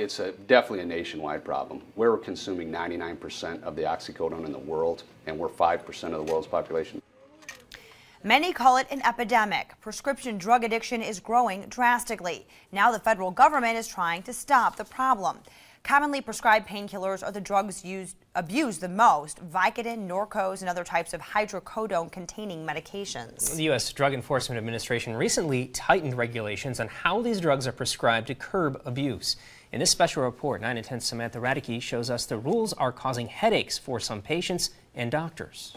It's definitely a nationwide problem. We're consuming 99% of the oxycodone in the world, and we're 5% of the world's population. Many call it an epidemic. Prescription drug addiction is growing drastically. Now the federal government is trying to stop the problem. Commonly prescribed painkillers are the drugs abused the most: Vicodin, Norcos, and other types of hydrocodone-containing medications. The U.S. Drug Enforcement Administration recently tightened regulations on how these drugs are prescribed to curb abuse. In this special report, 9 and 10 Samantha Radke shows us the rules are causing headaches for some patients and doctors.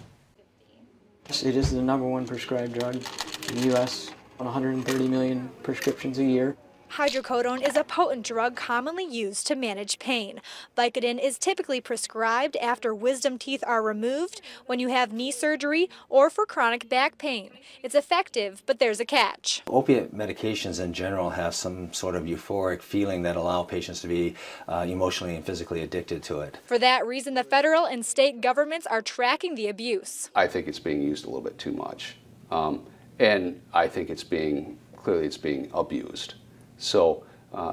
It is the #1 prescribed drug in the U.S. on 130 million prescriptions a year. Hydrocodone is a potent drug commonly used to manage pain. Vicodin is typically prescribed after wisdom teeth are removed, when you have knee surgery, or for chronic back pain. It's effective, but there's a catch. Opiate medications in general have some sort of euphoric feeling that allow patients to be emotionally and physically addicted to it. For that reason, the federal and state governments are tracking the abuse. I think it's being used a little bit too much, and I think clearly it's being abused. So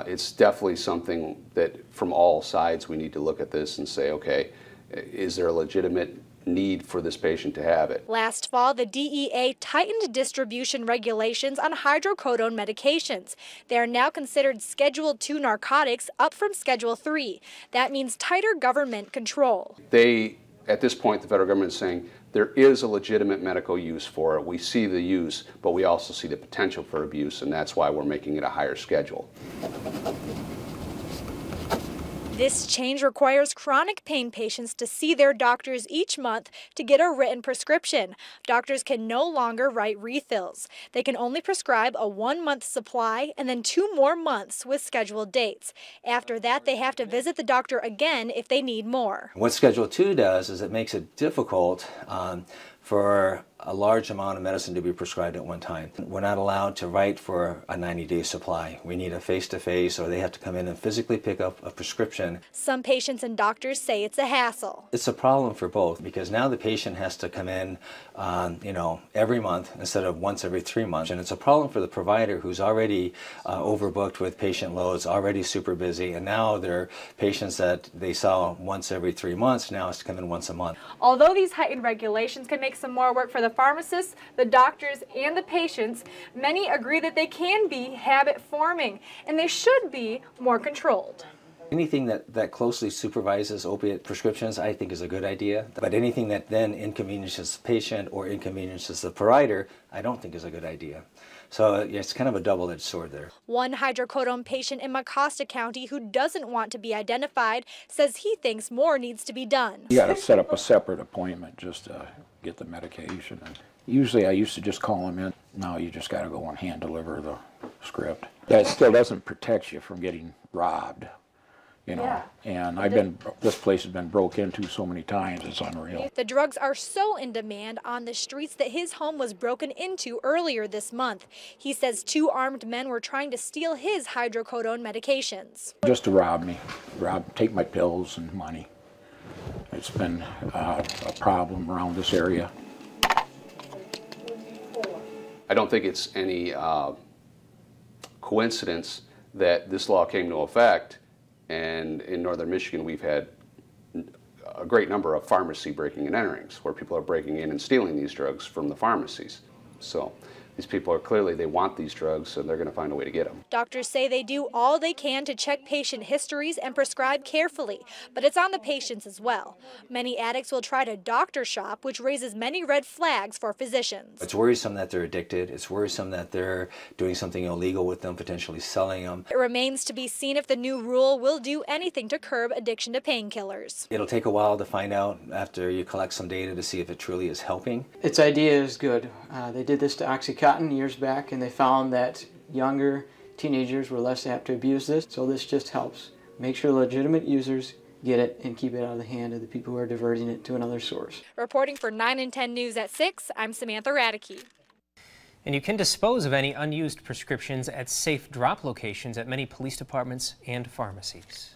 it's definitely something that from all sides we need to look at this and say, okay, is there a legitimate need for this patient to have it? Last fall, the DEA tightened distribution regulations on hydrocodone medications. They are now considered Schedule II narcotics, up from Schedule III. That means tighter government control. At this point, the federal government is saying there is a legitimate medical use for it. We see the use, but we also see the potential for abuse, and that's why we're making it a higher schedule. This change requires chronic pain patients to see their doctors each month to get a written prescription. Doctors can no longer write refills. They can only prescribe a 1-month supply and then 2 more months with scheduled dates. After that, they have to visit the doctor again if they need more. What Schedule II does is it makes it difficult for a large amount of medicine to be prescribed at one time. We're not allowed to write for a 90-day supply. We need a face-to-face, or they have to come in and physically pick up a prescription. Some patients and doctors say it's a hassle. It's a problem for both, because now the patient has to come in every month instead of once every 3 months. And it's a problem for the provider, who's already overbooked with patient loads, already super busy, and now their patients that they saw once every 3 months now has to come in once a month. Although these heightened regulations can make some more work for the pharmacists, the doctors, and the patients, many agree that they can be habit-forming, and they should be more controlled. Anything that closely supervises opiate prescriptions, I think, is a good idea. But anything that then inconveniences the patient or inconveniences the provider, I don't think is a good idea. So it's kind of a double-edged sword there. One hydrocodone patient in Mecosta County who doesn't want to be identified says he thinks more needs to be done. You got to set up a separate appointment just to get the medication. And usually I used to just call them in. Now you just got to go and hand deliver the script. That still doesn't protect you from getting robbed. Yeah. And this place has been broke into so many times, it's unreal. The drugs are so in demand on the streets that his home was broken into earlier this month. He says 2 armed men were trying to steal his hydrocodone medications. Just to rob me, take my pills and money. It's been a problem around this area. I don't think it's any coincidence that this law came into effect. And in northern Michigan, we've had a great number of pharmacy breaking and enterings, where people are breaking in and stealing these drugs from the pharmacies. So these people are clearly, they want these drugs, and they're going to find a way to get them. Doctors say they do all they can to check patient histories and prescribe carefully, but it's on the patients as well. Many addicts will try to doctor shop, which raises many red flags for physicians. It's worrisome that they're addicted. It's worrisome that they're doing something illegal with them, potentially selling them. It remains to be seen if the new rule will do anything to curb addiction to painkillers. It'll take a while to find out after you collect some data to see if it truly is helping. Its idea is good. They did this to Oxycontin years back, and they found that younger teenagers were less apt to abuse this. So this just helps make sure legitimate users get it and keep it out of the hand of the people who are diverting it to another source. Reporting for 9 and 10 News at 6, I'm Samantha Radke. And you can dispose of any unused prescriptions at safe drop locations at many police departments and pharmacies.